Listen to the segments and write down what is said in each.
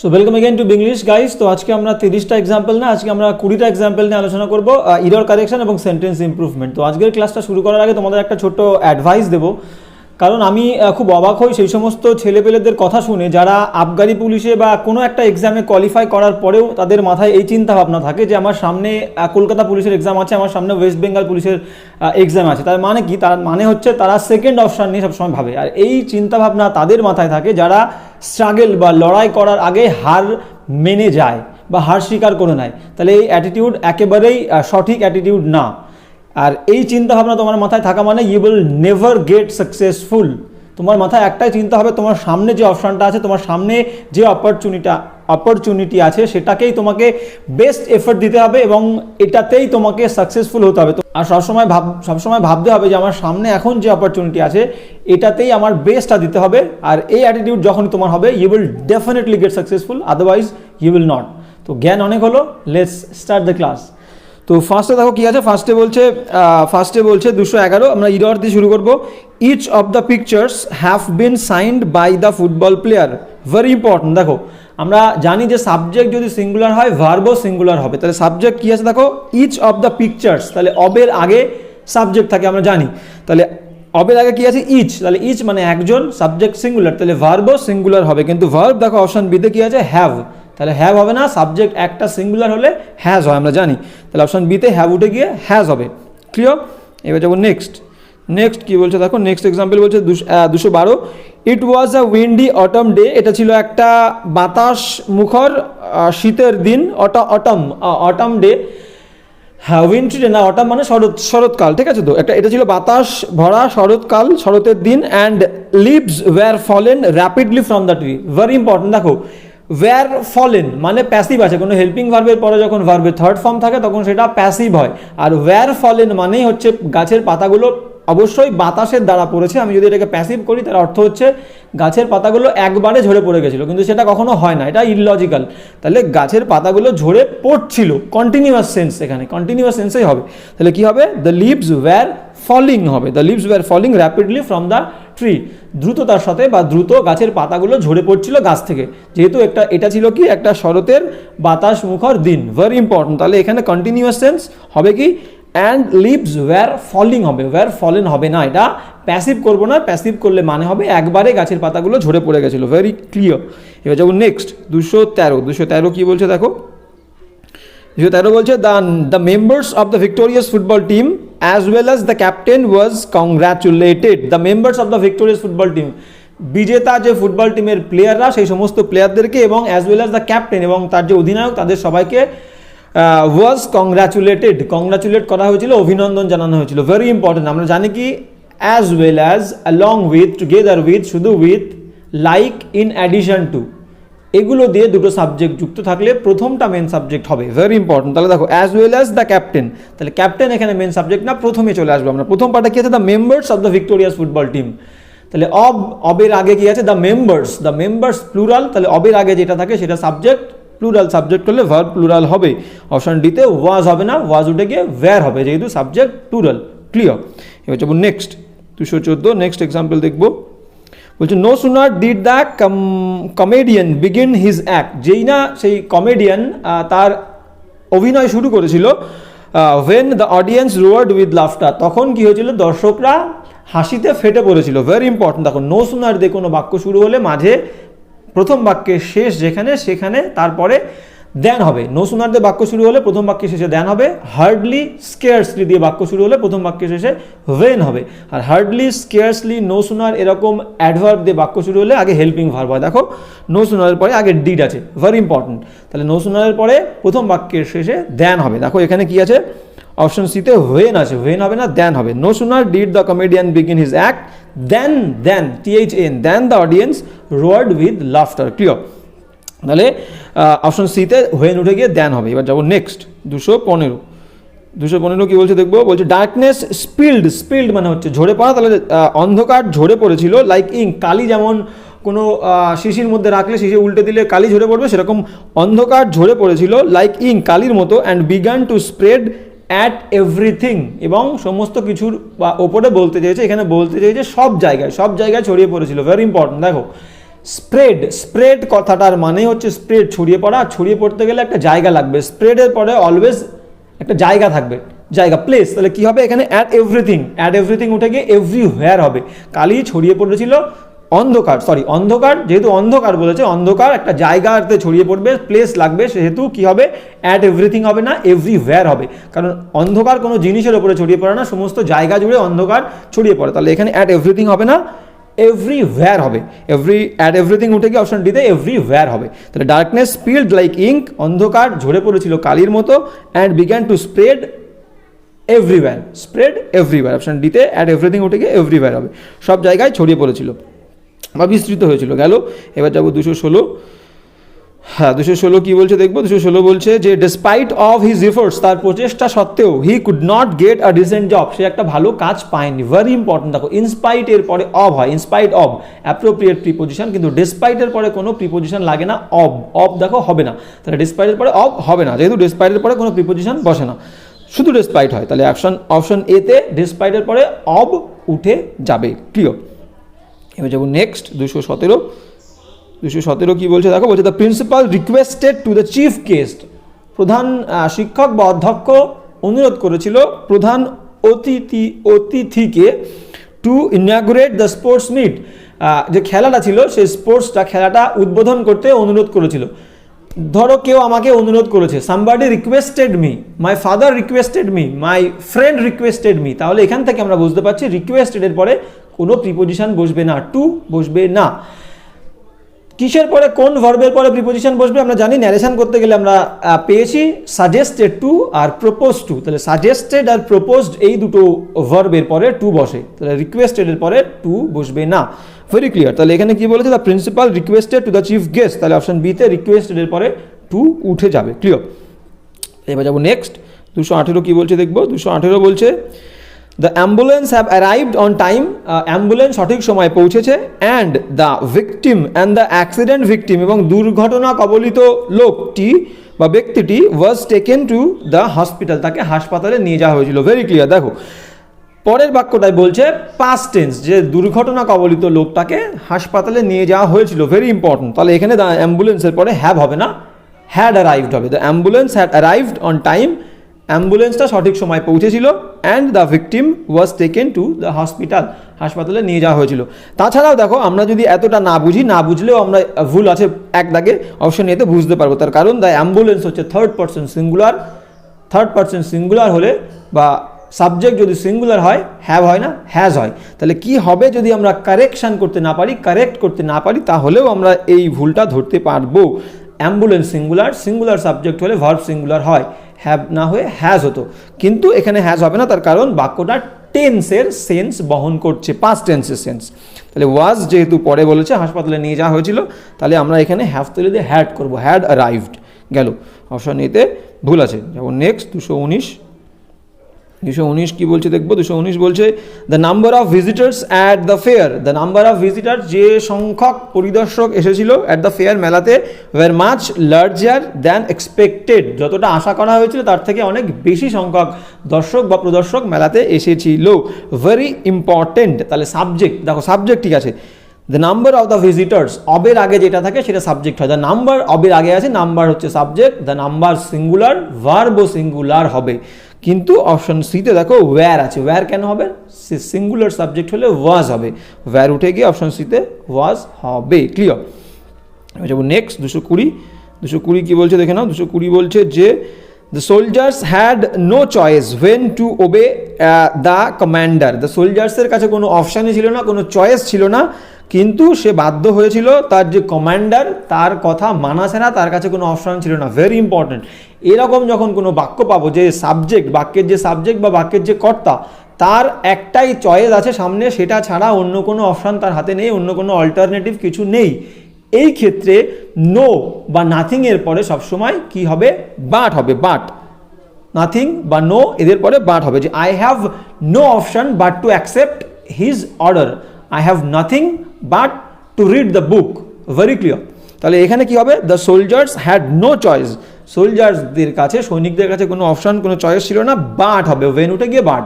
So welcome again to Binglish guys. তো আজকে আমরা 30টা এক্সাম্পল না, আজকে আমরা 20টা এক্সাম্পল নিয়ে আলোচনা করব এরর কারেকশন এবং সেন্টেন্স ইমপ্রুভমেন্ট। তো আজকের ক্লাসটা শুরু করার আগে তোমাদের একটা ছোট্ট অ্যাডভাইস দেবো, কারণ আমি খুব অবাক হই সেই সমস্ত ছেলেপেলেদের কথা শুনে যারা আবগারি পুলিশে বা কোনো একটা এক্সামে কোয়ালিফাই করার পরেও তাদের মাথায় এই চিন্তা ভাবনা থাকে যে আমার সামনে কলকাতা পুলিশের এক্সাম আছে, আমার সামনে ওয়েস্ট বেঙ্গল পুলিশের এক্সাম আছে। তার মানে কি? তার মানে হচ্ছে তারা সেকেন্ড অপশান নিয়ে সবসময় ভাবে। আর এই চিন্তা ভাবনা তাদের মাথায় থাকে যারা স্ট্রাগল বা লড়াই করার আগে হার মেনে যায় বা হার স্বীকার করে নেয়। তাহলে এই অ্যাটিটিউড একেবারেই সঠিক অ্যাটিটিউড না। আর এই চিন্তা ভাবনা তোমার মাথায় থাকা মানে you will never get successful. তোমার মাথায় একটাই চিন্তা হবে, তোমার সামনে যে অপশানটা আছে, তোমার সামনে যে অপরচুনিটি আছে, সেটাকেই তোমাকে বেস্ট এফর্ট দিতে হবে এবং এটাতেই তোমাকে সাকসেসফুল হতে হবে। আর সবসময় ভাবতে হবে যে আমার সামনে এখন যে অপরচুনিটি আছে এটাতেই আমার বেস্টটা দিতে হবে। আর এই অ্যাটিটিউড যখনই তোমার হবে, you will definitely get successful, otherwise you will not. তো জ্ঞান অনেক হলো, লেটস স্টার্ট দ্য ক্লাস। তো ফার্স্টে দেখো কি আছে, ফার্স্টে বলছে 211, আমরা ইরর দিয়ে শুরু করব। Each of the pictures have been signed by the football player. Very important. দেখো আমরা জানি যে সাবজেক্ট যদি সিঙ্গুলার হয় ভার্বও সিঙ্গুলার হবে। তাহলে সাবজেক্ট কি আছে দেখো, ইচ অফ দ্য পিকচার্স, তাহলে অবের আগে সাবজেক্ট থাকে আমরা জানি। তাহলে অবের আগে কি আছে, ইচ, তাহলে ইচ মানে একজন, সাবজেক্ট সিঙ্গুলার, তাহলে ভার্বও সিঙ্গুলার হবে। কিন্তু ভার্ব দেখো অপশন বিতে কি আছে, হ্যাভ, তাহলে হ্যাভ হবে না, সাবজেক্ট একটা সিঙ্গুলার হলে হ্যাজ হয় আমরা জানি। তাহলে অপশন বিতে হ্যাভ উঠে গিয়ে হ্যাজ হবে। ক্লিয়ার? এবার যাবো নেক্সট কি বলছে দেখো, নেক্সট এক্সাম্পল বলছে 212, ইট ওয়াজ আ উইন্ডি অটম ডে। এটা ছিল একটা বাতাস মুখর শীতের দিন, অটম ডে। হ্যাঁ, উইন্ট্রি ডে না, অটম মানে শরৎকাল, ঠিক আছে? তো এটা ছিল বাতাস ভরা শরতের দিন। And leaves were fallen rapidly from the tree. Very important. দেখো ওয়্যার ফলেন মানে প্যাসিভ আছে, কোনো হেল্পিং ভার্বের পরে যখন ভার্বের থার্ড ফর্ম থাকে তখন সেটা প্যাসিভ হয়। আর ওয়্যার ফলেন মানেই হচ্ছে গাছের পাতাগুলো অবশ্যই বাতাসের দ্বারা পড়েছে। আমি যদি এটাকে প্যাসিভ করি তার অর্থ হচ্ছে গাছের পাতাগুলো একবারে ঝরে পড়ে গেছিলো, কিন্তু সেটা কখনো হয় না, এটা ইললজিক্যাল। তাহলে গাছের পাতাগুলো ঝরে পড়ছিল, কন্টিনিউয়াস সেন্স, এখানে কন্টিনিউয়াস সেন্সেই হবে। তাহলে কি হবে, দ্য লিভস ওয়্যার ফলিং হবে, the leaves were falling rapidly from the tree. দ্রুততার সাথে বা দ্রুত গাছের পাতাগুলো ঝরে পড়ছিল গাছ থেকে, যেহেতু এটা ছিল কি একটা শরতের বাতাস মুখর দিন। Very important. তাহলে এখানে কন্টিনিউয়াস সেন্স হবে কি, অ্যান্ড লিভস ওয়্যার ফলিং হবে, ওয়্যার ফলেন হবে না, এটা প্যাসিভ করবো না। প্যাসিভ করলে মানে হবে একবারে গাছের পাতাগুলো ঝরে পড়ে গেছিলো। Very clear. এবার যাবো নেক্সট 213 কি বলছে দেখো, 213 বলছে the members of the victorious football team as well as the captain was congratulated. The members of the victorious football team, বিজেতা যে ফুটবল টিমের প্লেয়াররা সেই সমস্ত প্লেয়ারদেরকে এবং as well as the captain এবং তার যে অধিনায়ক তাদের সবাইকে ওয়াজ কংগ্রাচুলেট করা হয়েছিল, অভিনন্দন জানানো হয়েছিল। Very important. আমরা জানি কি, as well as, along with, together with, শুধু with, like, in addition to, এগুলো দিয়ে দুটো সাবজেক্ট যুক্ত থাকলে প্রথমটা মেন সাবজেক্ট হবে। Very important. তাহলে দেখো as well as the captain, তাহলে ক্যাপ্টেন এখানে মেন সাবজেক্ট না, প্রথমে চলে আসবে। আমরা প্রথম পার্টে কি আছে, the members of the victorious football team. তাহলে অবের আগে কি আছে, দ্য মেম্বার্স প্লুরাল, তাহলে অবের আগে যেটা থাকে সেটা সাবজেক্ট, প্লুরাল সাবজেক্ট করলে ভার্ব প্লুরাল হবে। অপশন ডিতে ওয়াজ হবে না, ওয়াজ উঠে গিয়ে ওয়্যার হবে, যেহেতু সাবজেক্ট প্লুরাল। ক্লিয়ার? এবার যাবো নেক্সট 214, নেক্সট এক্সাম্পল দেখবো। বলছে no sooner did the comedian begin his act. যেই না সেই কমেডিয়ান তার অভিনয় শুরু করেছিল, when the audience roared with laughter, তখন কি হয়েছিল, দর্শকরা হাসিতে ফেটে পড়েছিল। Very important. দেখো নো সুনার দিয়ে কোনো বাক্য শুরু হলে মাঝে প্রথম বাক্যের শেষ সেখানে তারপরে দেন হবে। নো সুনার দিয়ে বাক্য শুরু হলে প্রথম বাক্যের শেষে দেন হবে। হার্ডলি স্কেয়ার্সলি দিয়ে বাক্য শুরু হলে প্রথম বাক্যের শেষে ওয়েন হবে। আর হার্ডলি, স্কেয়ার্সলি, নো সুনার এরকম অ্যাডভার্ব দিয়ে বাক্য শুরু হলে আগে হেল্পিং ভার্ব হয়। দেখো নো সুনারের পরে আগে ডিড আছে। Very important. তাহলে নো সুনারের পরে প্রথম বাক্যের শেষে দেন হবে। দেখো এখানে কি আছে, অপশন সিতে ওয়েন আছে, ওয়েন হবে না, দেন হবে। No sooner did the comedian begin his act then THN then the audience roared with laughter. Clear? তাহলে অপশন সিতে ওয়েন উঠে গিয়ে দেন হবে। এবার যাবো নেক্সট 215 কি বলছে দেখবো। বলছে ডার্কনেস স্পিল্ড মানে হচ্ছে ঝরে পড়া, তাহলে অন্ধকার ঝরে পড়েছিল, লাইক ইঙ্ক, কালি যেমন কোনো শিশির মধ্যে রাখলে শিশি উল্টে দিলে কালি ঝরে পড়বে, সেরকম অন্ধকার ঝরে পড়েছিল, লাইক ইঙ্ক, কালির মতো। And began to spread at everything, এবং সমস্ত কিছুর ওপরে বলতে চেয়েছে, এখানে বলতে চেয়েছে সব জায়গায় ছড়িয়ে পড়েছিল। Very important. দেখো স্প্রেড, স্প্রেড কথাটার মানে হচ্ছে স্প্রেড, ছড়িয়ে পড়া। ছড়িয়ে পড়তে গেলে একটা জায়গা লাগবে, স্প্রেডের পরে অলওয়েজ একটা জায়গা থাকবে, জায়গা, প্লেস। তাহলে কি হবে এখানে? অ্যাট এভরিথিং, অ্যাট এভরিথিং উঠে গিয়ে এভরিওয়্যার হবে। কালি ছড়িয়ে পড়েছিল অন্ধকার, সরি অন্ধকার, যেহেতু অন্ধকার বলেছে, অন্ধকার একটা জায়গাতে ছড়িয়ে পড়বে, প্লেস লাগবে, সেহেতু কি হবে? অ্যাট এভরিথিং হবে না, এভরিওয়্যার হবে। কারণ অন্ধকার কোনো জিনিসের উপরে ছড়িয়ে পড়ে না, সমস্ত জায়গা জুড়ে অন্ধকার ছড়িয়ে পড়ে। তাহলে এখানে অ্যাট এভরিথিং হবে না, এভরিওয়্যার হবে। অ্যাট এভরিথিং উঠে গিয়ে অপশন ডিতে এভরিওয়্যার হবে। তাহলে ডার্কনেস স্পিল্ড লাইক ইঙ্ক, অন্ধকার ঝরে পড়েছিল কালির মতো, and began to spread everywhere, spread everywhere. Option ডিতে অ্যাট এভরিথিং উঠে গিয়ে এভরিওয়্যার হবে, সব জায়গায় ছড়িয়ে পড়েছিল বা বিস্তৃত হয়েছিল। গেল, এবার যাবো 216। হ্যাঁ, 216 কি বলছে দেখবো। 216 বলছে যে ডিসপাইট অফ হিজ এফোর্টস, তার প্রচেষ্টা সত্ত্বেও, he could not get a decent job, সে একটা ভালো কাজ পায়নি। ভেরি ইম্পর্টেন্ট, দেখো ইনস্পাইট এর পরে অব হয়, ইনস্পাইট অব অ্যাপ্রোপ্রিয়েট প্রিপোজিশন, কিন্তু ডিসপাইট এর পরে কোনো প্রিপোজিশন লাগে না, অব, অব দেখো হবে না। তাহলে ডিসপাইট এর পরে অব হবে না, যেহেতু ডিসপাইট এর পরে কোনো প্রিপোজিশন বসে না, শুধু ডিসপাইট হয়। তাহলে অপশন এ তে ডিসপাইট এর পরে অব উঠে যাবে। ক্লিয়ার? এবার যাবো নেক্সট 217। 217 কি বলছে দেখো, বলছে the principal requested to the chief guest, প্রধান শিক্ষক বা অধ্যক্ষ অনুরোধ করেছিল প্রধান অতিথিকে to inaugurate the sports meet, যে খেলাটা ছিল সেই খেলাটা উদ্বোধন করতে অনুরোধ করেছিল। ধরো কেউ আমাকে অনুরোধ করেছে, somebody requested me, my father requested me, my friend requested me. তাহলে এখান থেকে আমরা বুঝতে পারছি রিকোয়েস্টেড এর পরে কোনো প্রিপোজিশন বসবে না, টু বসবে না। কিসের পরে, কোন ভার্বের পরে প্রিপোজিশন বসবে আমরা জানি, ন্যারেশন করতে গেলে আমরা পেয়েছি সাজেস্টেড টু আর প্রপোজ টু। তাহলে সাজেস্টেড আর প্রপোজড এই দুটো ভার্বের পরে টু বসে, তাহলে রিকোয়েস্টেড এর পরে টু বসবে না। Very clear. তাহলে এখানে কি বলেছে? The principal requested to the chief guest, তাহলে অপশন বি তে রিকোয়েস্টেড এর পরে টু উঠে যাবে। ক্লিয়ার? এবার যাবো নেক্সট 218 কি বলছে দেখবো। 218 বলছে the ambulance have arrived on time, ambulance সঠিক সময় পৌঁছেছে, and the victim and the accident victim, এবং দুর্ঘটনা কবলিত লোকটি বা ব্যক্তিটি ওয়াজ টেকেন টু দ্য হসপিটাল, তাকে হাসপাতালে নিয়ে যাওয়া হয়েছিল। Very clear. দেখো পরের বাক্যটাই বলছে পাস্ট টেন্স, যে দুর্ঘটনা কবলিত লোকটাকে হাসপাতালে নিয়ে যাওয়া হয়েছিল। Very important. তাহলে এখানে দ্য অ্যাম্বুলেন্সের পরে হ্যাভ হবে না, হ্যাড অ্যারাইভড হবে। The ambulance had arrived on time, অ্যাম্বুলেন্সটা সঠিক সময় পৌঁছেছিল, and the victim was taken to the hospital, হাসপাতালে নিয়ে যাওয়া হয়েছিল। তাছাড়াও দেখো আমরা যদি এতটা না বুঝি, না বুঝলেও আমরা ভুল আছে এক দাগে অপশন এতে বুঝতে পারবো। তার কারণ দ্য অ্যাম্বুলেন্স হচ্ছে third person singular, third person singular হলে বা সাবজেক্ট যদি সিঙ্গুলার হয়, হ্যাভ হয় না, হ্যাজ হয়। তাহলে কি হবে যদি আমরা কারেক্ট করতে না পারি, তাহলেও আমরা এই ভুলটা ধরতে পারবো। অ্যাম্বুলেন্স সিঙ্গুলার, সিঙ্গুলার সাবজেক্ট হলে ভার্ব সিঙ্গুলার হয়, হ্যাভ না হয়ে হ্যাজ হতো, কিন্তু এখানে হ্যাজ হবে না, তার কারণ বাক্যটা টেন্সের সেন্স বহন করছে, পাস্ট টেন্সের সেন্স। তাহলে ওয়াজ যেহেতু পরে বলেছে হাসপাতালে নিয়ে যাওয়া হয়েছিল, তাহলে আমরা এখানে হ্যাভ তুলে দিয়ে হ্যাড করবো, হ্যাড অ্যারাইভড। গেল, অপশন এতে ভুল আছে। যেমন নেক্সট 219 কি বলছে দেখবো। 219 বলছে the number of visitors at the fair, the number of visitor, যে সংখ্যক পরিদর্শক এসেছিল অ্যাট দ্য ফেয়ার, মেলাতে, were much larger than expected, যতটা আশা করা হয়েছিল তার থেকে অনেক বেশি সংখ্যক দর্শক বা প্রদর্শক মেলাতে এসেছিল। Very important. তাহলে সাবজেক্ট, দেখো সাবজেক্ট ঠিক আছে, the number of the visitors, অবের আগে যেটা থাকে সেটা সাবজেক্ট হয়। দ্য নাম্বার অবের আগে আছে, নাম্বার হচ্ছে সাবজেক্ট, দ্য নাম্বার সিঙ্গুলার, ভার্বও সিঙ্গুলার হবে। কিন্তু অপশন সিতে দেখো ওয়্যার আছে, ওয়্যার কেন হবে? সিঙ্গুলার সাবজেক্ট হলে ওয়াজ হবে, ওয়্যার উঠে গিয়ে অপশন সিতে ওয়াজ হবে। ক্লিয়ার? যাবো নেক্সট 220 কি বলছে দেখে নাও। 220 বলছে যে the soldiers had no choice when to obey the commander, the সোলজার্সের কাছে কোনো অপশানই ছিল না, কোনো চয়েস ছিল না, কিন্তু সে বাধ্য হয়েছিল তার যে কমান্ডার তার কথা মানা ছাড়া, তার কাছে কোনো অপশান ছিল না। Very important. এরকম যখন কোনো বাক্য পাবো যে সাবজেক্ট, বাক্যের যে সাবজেক্ট বা বাক্যের যে কর্তা, তার একটাই চয়েস আছে সামনে, সেটা ছাড়া অন্য কোনো অপশান তার হাতে নেই, অন্য কোনো অল্টারনেটিভ কিছু নেই, এই ক্ষেত্রে নো বা নাথিং এর পরে সবসময় কি হবে? বাট হবে, বাট। নাথিং বা নো এদের পরে বাট হবে, যে I have no option but to accept his order, I have nothing but to read the book. Very clear. তাহলে এখানে কি হবে? The soldiers had no choice, সোলজার্সদের কাছে, সৈনিকদের কাছে কোনো অপশন, কোনো চয়েস ছিল না, বাট হবে, ওয়েন উঠে গিয়ে বাট।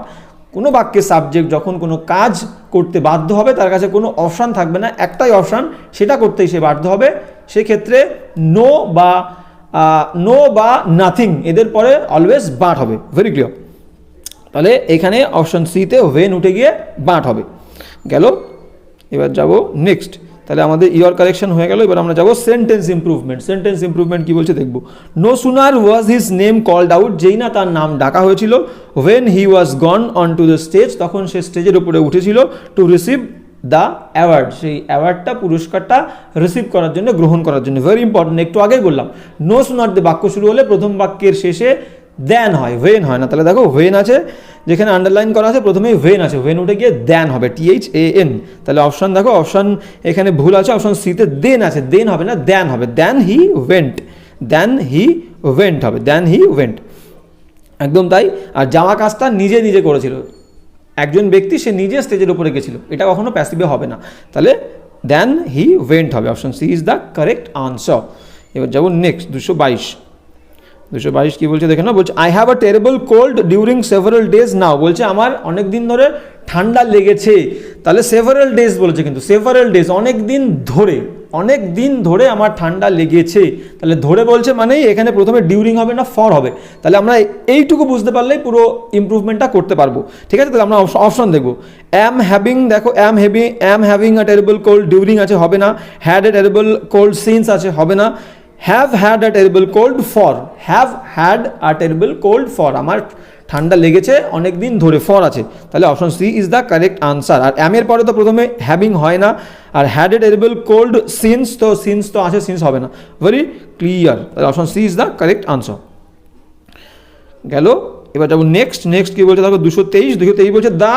কোনো বাক্যের সাবজেক্ট যখন কোনো কাজ করতে বাধ্য হবে তার কাছে কোনো অপশান থাকবে না, একটাই অপশান, সেটা করতেই সে বাধ্য হবে, সেক্ষেত্রে নো বা নাথিং এদের পরে অলওয়েজ বাট হবে। Very clear. তাহলে এখানে অপশন সিতে ওয়েন উঠে গিয়ে বাট হবে। গেল। এবার যাব নেক্সট। তাহলে আমাদের ইয়র কারেকশন হয়ে গেল। এবার আমরা যাব সেন্টেন্স ইমপ্রুভমেন্ট। সেন্টেন্স ইমপ্রুভমেন্ট কি বলছে দেখব। No sooner was his name called out, যেই না তার নাম ডাকা হয়েছিল, when he was gone on to the stage, তখন সে স্টেজের উপরে উঠেছিল, টু রিসিভ দ্য অ্যাওয়ার্ড, সেই অ্যাওয়ার্ডটা পুরস্কারটা রিসিভ করার জন্য, গ্রহণ করার জন্য। ভেরি ইম্পর্টেন্ট, একটু আগেই বললাম নো সুনার দিয়ে বাক্য শুরু হলে প্রথম বাক্যের শেষে দেন হয়, ওয়েন হয় না। তাহলে দেখো ওয়েন আছে, যেখানে আন্ডারলাইন করা আছে প্রথমেই ওয়েন আছে, ওয়েন উঠে গিয়ে দেন হবে, THAN। তাহলে অপশান দেখো, অপশান এখানে ভুল আছে, অপশান সিতে দেন আছে, দেন হবে না, দেন হবে, দেন he went, then he went হবে, দেন হি ওয়েন্ট, একদম তাই। আর যাওয়া কাজটা নিজে নিজে করেছিল, একজন ব্যক্তি সে নিজে স্টেজের উপরে গেছিল, এটা কখনো প্যাসিভে হবে না। তাহলে দেন হি ওয়েন্ট হবে, option C is the correct answer. এবার যাবো নেক্সট 222 কি বলছে দেখে না, বলছে I have a terrible cold during several days now, বলছে আমার অনেক দিন ধরে ঠান্ডা লেগেছে। তাহলে সেভারাল ডেজ বলেছে, কিন্তু সেভারাল ডেজ অনেক দিন ধরে আমার ঠান্ডা লেগেছে। তাহলে ধরে বলছে মানে এখানে প্রথমে ডিউরিং হবে না, ফর হবে। তাহলে আমরা এইটুকু বুঝতে পারলেই পুরো ইমপ্রুভমেন্টটা করতে পারবো। ঠিক আছে, তাহলে আমরা অপশন দেখবো। Am having a terrible cold, during আছে, হবে না। Had a terrible cold since আছে, হবে না। Have had a terrible cold for, have had a terrible cold for, আমার ঠান্ডা লেগেছে অনেক দিন ধরে, ফর আছে। তাহলে option C is the correct answer. আর অ্যামের পরে তো প্রথমে হ্যাভিং হয় না, আর had a terrible cold since তো আছে, সিন্স হবে না। Very clear. তাহলে option C is the correct answer. গেল। এবার যাবো নেক্সট কি বলছে দেখো 223 বলছে দ্য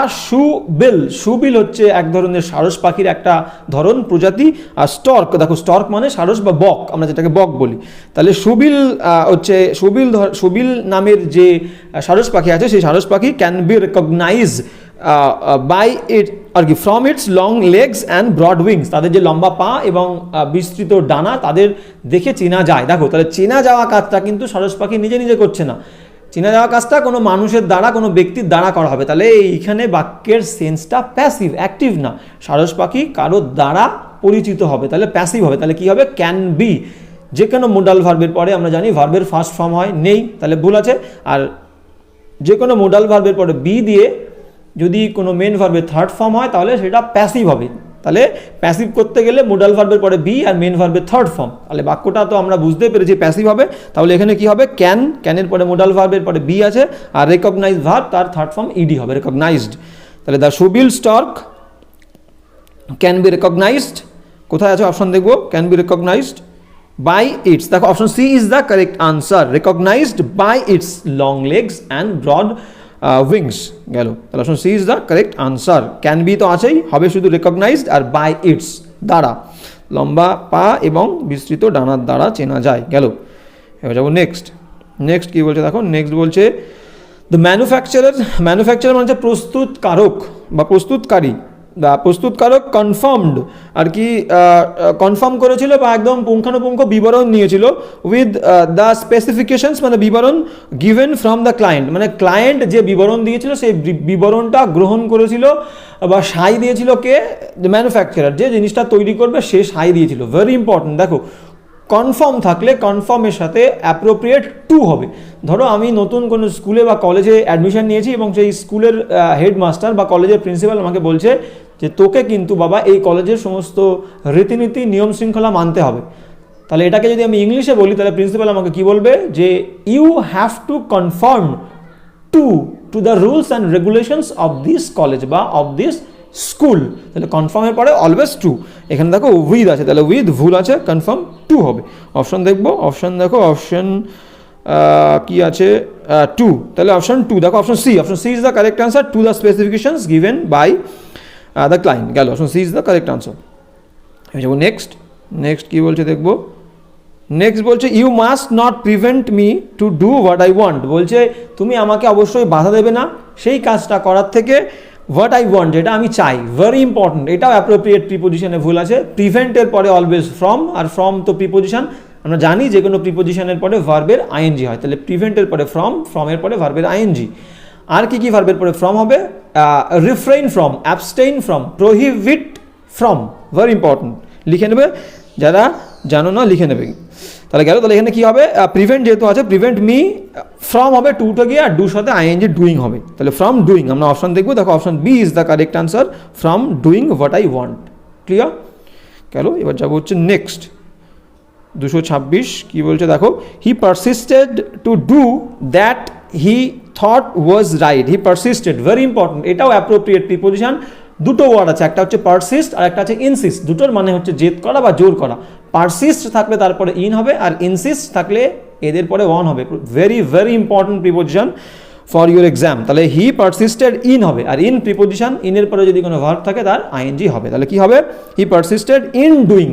শুবিল হচ্ছে এক ধরনের সারস পাখির একটা ধরন, প্রজাতি। আর স্টর্ক, দেখো স্টর্ক মানে সারস বা বক, আমরা যেটাকে বক বলি। তাহলে শুবিল হচ্ছে শুবিল নামের যে সারস পাখি আছে, সেই সারস পাখি can be recognize by it আর কি from its long legs and broad wings, তাদের যে লম্বা পা এবং বিস্তৃত ডানা, তাদের দেখে চেনা যায়। দেখো তাহলে চেনা যাওয়া কাজটা কিন্তু সারস পাখি নিজে নিজে করছে না, চেনা যাওয়া কাজটা কোনো মানুষের দ্বারা, কোনো ব্যক্তির দ্বারা করা হবে। তাহলে এইখানে বাক্যের সেন্সটা প্যাসিভ, অ্যাক্টিভ না। সারস পাখি কারো দ্বারা পরিচিত হবে, তাহলে প্যাসিভ হবে। তাহলে কি হবে, ক্যান বি। যে কোনো মোডাল ভার্বের পরে আমরা জানি ভার্বের ফার্স্ট ফর্ম হয়, নেই, তাহলে ভুল আছে। আর যে কোনো মোডাল ভার্বের পরে বি দিয়ে যদি কোনো মেন ভার্বের থার্ড ফর্ম হয় তাহলে সেটা প্যাসিভ হবে। তাহলে প্যাসিভ করতে গেলে মোডাল ভার্বের পরে বি আর মেন ভার্বের থার্ড ফর্ম, তাহলে বাক্যটা তো আমরা বুঝতে পেরেছি প্যাসিভ হবে। তাহলে এখানে কি হবে, ক্যানের পরে মোডাল ভার্বের পরে বি আছে, আর রেকগনাইজ ভার্ব তার থার্ড ফর্ম ইডি হবে, রেকগনাইজড। তাহলে the shoebill stork can be recognised, কোথায় আছে অপশন দেখবো, can be recognised by its, দেখো option C is the correct answer, recognised by its long legs and broad wings. গেল। তাহলে option C is the correct answer. Can be তো আছেই, হবে শুধু রেকগনাইজড আর বাই ইটস, দ্বারা, লম্বা পা এবং বিস্তৃত ডানার দ্বারা চেনা যায়। গেল। এবার যাবো নেক্সট কি বলছে দেখো, নেক্সট বলছে দ্য ম্যানুফ্যাকচারার মানে হচ্ছে প্রস্তুতকারক বা প্রস্তুতকারী, প্রস্তুতকারক কনফার্মড আর কি কনফার্ম করেছিল বা একদম পুঙ্খানুপুঙ্খ বিবরণ নিয়েছিল উইথ দ্য স্পেসিফিকেশনস মানে বিবরণ গিভেন ফ্রম দ্য ক্লায়েন্ট, মানে ক্লায়েন্ট যে বিবরণ দিয়েছিল সেই বিবরণটা গ্রহণ করেছিল বা সাই দিয়েছিল কে, ম্যানুফ্যাকচারার, যে জিনিসটা তৈরি করবে সে সাই দিয়েছিল। ভেরি ইম্পর্টেন্ট, দেখো কনফার্ম থাকলে কনফার্মের সাথে অ্যাপ্রোপ্রিয়েট টু হবে। ধরো আমি নতুন কোনো স্কুলে বা কলেজে অ্যাডমিশন নিয়েছি এবং সেই স্কুলের হেডমাস্টার বা কলেজের প্রিন্সিপাল আমাকে বলছে যে তোকে কিন্তু বাবা এই কলেজের সমস্ত রীতিনীতি নিয়ম শৃঙ্খলা মানতে হবে। তাহলে এটাকে যদি আমি ইংলিশে বলি তাহলে প্রিন্সিপাল আমাকে কি বলবে, যে you have to confirm to the rules and regulations of this college বা অফ দিস স্কুল। তাহলে কনফার্মের পরে অলওয়েজ টু, এখানে দেখো উইথ আছে, তাহলে উইথ ভুল আছে, কনফার্ম টু হবে। অপশন দেখবো, অপশন দেখো, অপশন কি আছে টু, তাহলে অপশন টু দেখো, option C is the correct answer, to the specifications given by the client. গেল, option C is the correct answer. যাবো নেক্সট কি বলছে দেখবো, নেক্সট বলছে you must not prevent me to do what I want, বলছে তুমি আমাকে অবশ্যই বাধা দেবে না সেই কাজটা করার থেকে হোয়াট আই ওয়ান্ট, যেটা আমি চাই। ভেরি ইম্পর্টেন্ট, এটাও অ্যাপ্রোপ্রিয়েট প্রিপোজিশনে ভুল আছে, প্রিভেন্টের পরে অলওয়েজ ফ্রম, আর ফ্রম তো প্রিপোজিশন, আমরা জানি যে কোনো প্রিপোজিশনের পরে ভার্বের আইএনজি হয়, তাহলে প্রিভেন্টের পরে ফ্রমের পরে ভার্বের আইএনজি। আর কি কি ভার্বের পরে ফ্রম হবে? Refrain from, abstain from, প্রোহিবিট from, very important, লিখে নেবে, যারা জানো না লিখে নেবে। তাহলে গেল, তাহলে এখানে কি হবে? প্রিভেন্ট যেহেতু আছে, প্রিভেন্ট মি, ফ্রম হবে টুটা গিয়ে, আর ডুর সাথে আইএনজি ডুইং হবে, তাহলে ফ্রম ডুইং। আমরা অপশন দেখবো, দেখো option B is the correct answer, from doing what I want. Clear? গেল, এবার যাবো হচ্ছে নেক্সট 226 কি বলছে দেখো, he persisted to do that he thought was right. He persisted, very important, এটাও অ্যাপ্রোপ্রিয়েট প্রিপোজিশন। দুটো ওয়ার্ড আছে, একটা হচ্ছে পারসিস্ট আর একটা আছে ইনসিস্ট, দুটোর মানে হচ্ছে জেদ করা বা জোর করা। পারসিস্ট থাকলে তারপরে ইন হবে, আর ইনসিস্ট থাকলে এদের পরে ওয়ান হবে। Very very important preposition for your exam. তাহলে হি পারসিস্টেড ইন হবে, আর ইন প্রিপোজিশন, ইনের পরে যদি কোনো ভার্ব থাকে তার আইএনজি হবে। তাহলে কি হবে? He persisted in doing.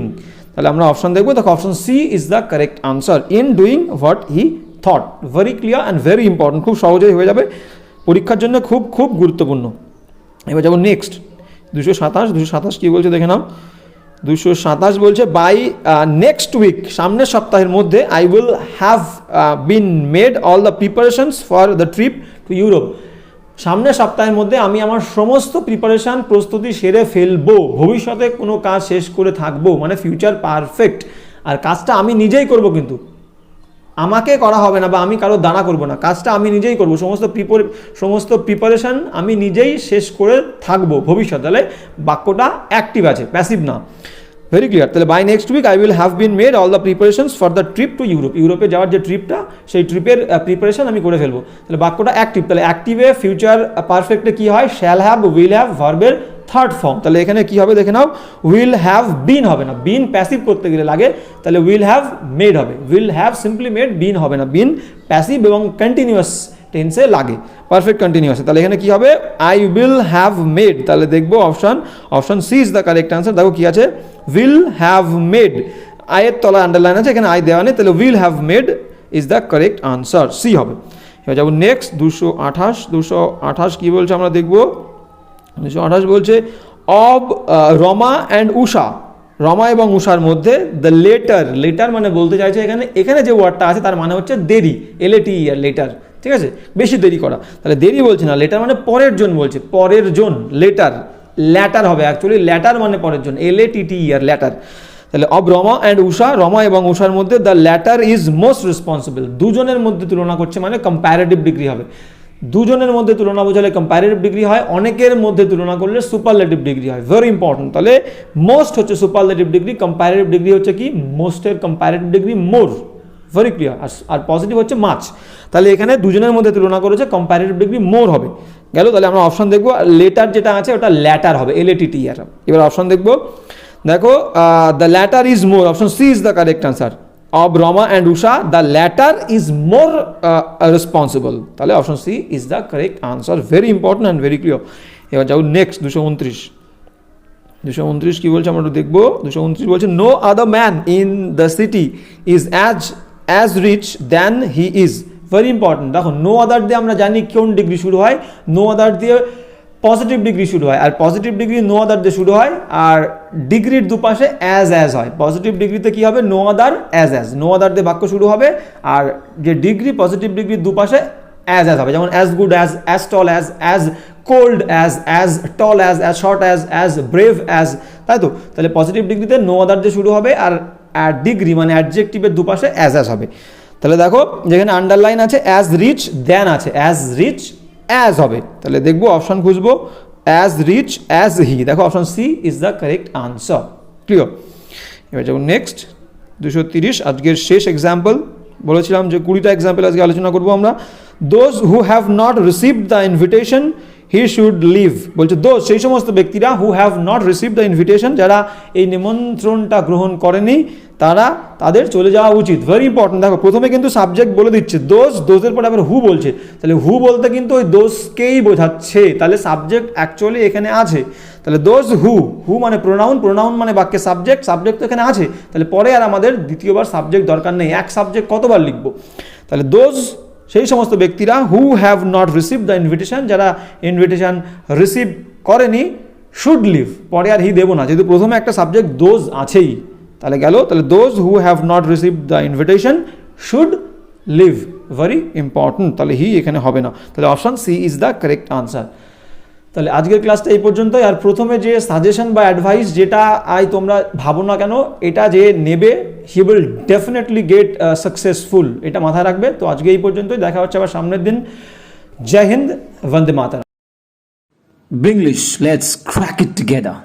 তাহলে আমরা অপশন দেখবো, দেখো option C is the correct answer, in doing what he thought. Very clear and very important, খুব সহজেই হয়ে যাবে, পরীক্ষার জন্য খুব খুব গুরুত্বপূর্ণ। এবার যাবো নেক্সট 227 কি বলছে দেখে নাও। 227 বলছে বাই নেক্সট উইক, সামনের সপ্তাহের মধ্যে, I will have been made all the preparations for the trip to Europe. সামনের সপ্তাহের মধ্যে আমি আমার সমস্ত প্রিপারেশান, প্রস্তুতি সেরে ফেলবো, ভবিষ্যতে কোনো কাজ শেষ করে থাকবো, মানে ফিউচার পারফেক্ট। আর কাজটা আমি নিজেই করব, কিন্তু আমাকে করা হবে না বা আমি কারো দাঁড়া করব না, কাজটা আমি নিজেই করব, সমস্ত প্রিপারেশান আমি নিজেই শেষ করে থাকবো ভবিষ্যৎ। তাহলে বাক্যটা অ্যাক্টিভ আছে, প্যাসিভ না। Very clear. তাহলে by next week I will have been made all the preparations for the trip to Europe. ইউরোপে যাওয়ার যে ট্রিপটা, সেই ট্রিপের প্রিপারেশন আমি করে ফেলবো। তাহলে বাক্যটা অ্যাক্টিভ। তাহলে অ্যাক্টিভে ফিউচার পারফেক্টে কি হয়? শ্যাল হ্যাভ, উইল হ্যাভ, ভার্বের থার্ড ফর্ম। তাহলে এখানে কি হবে দেখে নাও, উইল হ্যাভ বিন হবে না, বিন প্যাসিভ করতে গেলে লাগে, তাহলে উইল হ্যাভ মেড হবে। উইল হ্যাভ সিম্পলি মেড, বিন হবে না, বিন প্যাসিভ এবং কন্টিনিউয়াস টেন্সে লাগে, পারফেক্ট কন্টিনিউয়াস। তাহলে এখানে কি হবে? I will have made. তাহলে দেখবো option C is the correct answer. দেখো কি আছে, উইল হ্যাভ মেড, আয়ের তলায় আন্ডারলাইন আছে, এখানে আই দেওয়া নেই, তাহলে will have made is the correct answer, C হবে। এবার যাবো নেক্সট 228 কি বলছে আমরা দেখবো। 228 বলছে অব রমা অ্যান্ড উষা, রমা এবং উষার মধ্যে দ্য লেটার মানে বলতে চাইছে এখানে যে ওয়ার্ডটা আছে তার মানে হচ্ছে দেরি, LATER, লেটার, ঠিক আছে, বেশি দেরি করা। তাহলে দেরি বলছে না, লেটার মানে পরের জন বলছে, পরের জন, ল্যাটার হবে অ্যাকচুয়ালি, ল্যাটার মানে পরের জন, LATTER, ল্যাটার। তাহলে অব রমা অ্যান্ড উষা, রমা এবং উষার মধ্যে the latter is most responsible. দুজনের মধ্যে তুলনা করছে মানে কম্প্যারেটিভ ডিগ্রি হবে। দুজনের মধ্যে তুলনা বোঝালে কম্প্যারেটিভ ডিগ্রি হয়, অনেকের মধ্যে তুলনা করলে সুপারলেটিভ ডিগ্রি হয়। Very important. তাহলে মোস্ট হচ্ছে সুপারলেটিভ ডিগ্রি, কম্প্যারেটিভ ডিগ্রি হচ্ছে কি? মোস্টের comparative degree more. Very clear. আর পজিটিভ হচ্ছে মাচ। তাহলে এখানে দুজনের মধ্যে তুলনা করেছে, কম্প্যারেটিভ ডিগ্রি মোর হবে। গেল, তাহলে আমরা অপশন দেখবো, লেটার যেটা আছে ওটা ল্যাটার হবে, LATTER। এবার অপশন দেখবো, দেখো the latter is more, option C is the correct answer. Of Rama and Usha the latter is more responsible. তাহলে option C is the correct answer. Very important and very clear. এবার যাও next 229 কি বলছে আমরা দেখবো। 229 বলছে no other man in the city is as rich than he is. Very important. দেখো no other দিয়ে আমরা জানি কোন ডিগ্রি শুরু হয়, নো আদার দিয়ে পজিটিভ ডিগ্রি শুরু হয়, আর পজিটিভ ডিগ্রি নো আদার দিয়ে শুরু হয়, আর ডিগ্রির দুপাশে অ্যাজ হয়। পজিটিভ ডিগ্রিতে কি হবে? No other as, no other দিয়ে বাক্য শুরু হবে, আর যে ডিগ্রি, পজিটিভ ডিগ্রির দুপাশে অ্যাজ হবে, যেমন as good as tall as cold as tall as short as brave as, তাই তো? তাহলে পজিটিভ ডিগ্রিতে নো আদার দিয়ে শুরু হবে, আর ডিগ্রি মানে অ্যাডজেক্টিভের দুপাশে অ্যাজ হবে। তাহলে দেখো যেখানে আন্ডারলাইন আছে অ্যাজ রিচ দেন আছে, অ্যাজ রিচ অ্যাজ হবে। তাহলে দেখবো অপশন খুঁজবো, অ্যাজ রিচ অ্যাজ হি। দেখো option C is the correct answer. Clear? এবার যাবো নেক্সট 230, আজকের শেষ এক্সাম্পল। বলেছিলাম যে 20টা এক্সাম্পল আজকে আলোচনা করবো আমরা। Those who have not received the invitation he should leave. বলছে দোজ, সেই সমস্ত ব্যক্তিরা, who have not received the invitation, যারা এই নিমন্ত্রণটা গ্রহণ করেনি, তাদের চলে যাওয়া উচিত। Very important. দেখো প্রথমে কিন্তু সাবজেক্ট বলে দিচ্ছে দোজের পরে আবার হু বলছে, তাহলে হু বলতে কিন্তু ওই দোজকেই বোঝাচ্ছে, তাহলে সাবজেক্ট অ্যাকচুয়ালি এখানে আছে। তাহলে দোজ হু মানে প্রোনাউন মানে বাক্যের সাবজেক্ট তো এখানে আছে, তাহলে পরে আর আমাদের দ্বিতীয়বার সাবজেক্ট দরকার নেই, এক সাবজেক্ট কতবার লিখবো। তাহলে দোজ সেই সমস্ত ব্যক্তিরা, who have not receive the invitation, যারা ইনভিটেশন রিসিভ করেনি, শুড লিভ, পরে আর হি দেবো না, যেহেতু প্রথমে একটা সাবজেক্ট দোজ আছেই। তাহলে গেল, তাহলে those who have not receive the invitation should leave, very important, তাহলে হি এখানে হবে না, তাহলে option C is the correct answer. তাহলে আজকের ক্লাসটা এই পর্যন্তই। আর প্রথমে যে সাজেশন বা অ্যাডভাইস যেটা তোমরা ভাবো না কেন, এটা যে নেবে he will definitely get successful, এটা মাথায় রাখবে। তো আজকে এই পর্যন্তই, দেখা হচ্ছে আবার সামনের দিন। জয় হিন্দ, বন্দে মাতরম। Binglish, let's crack it together.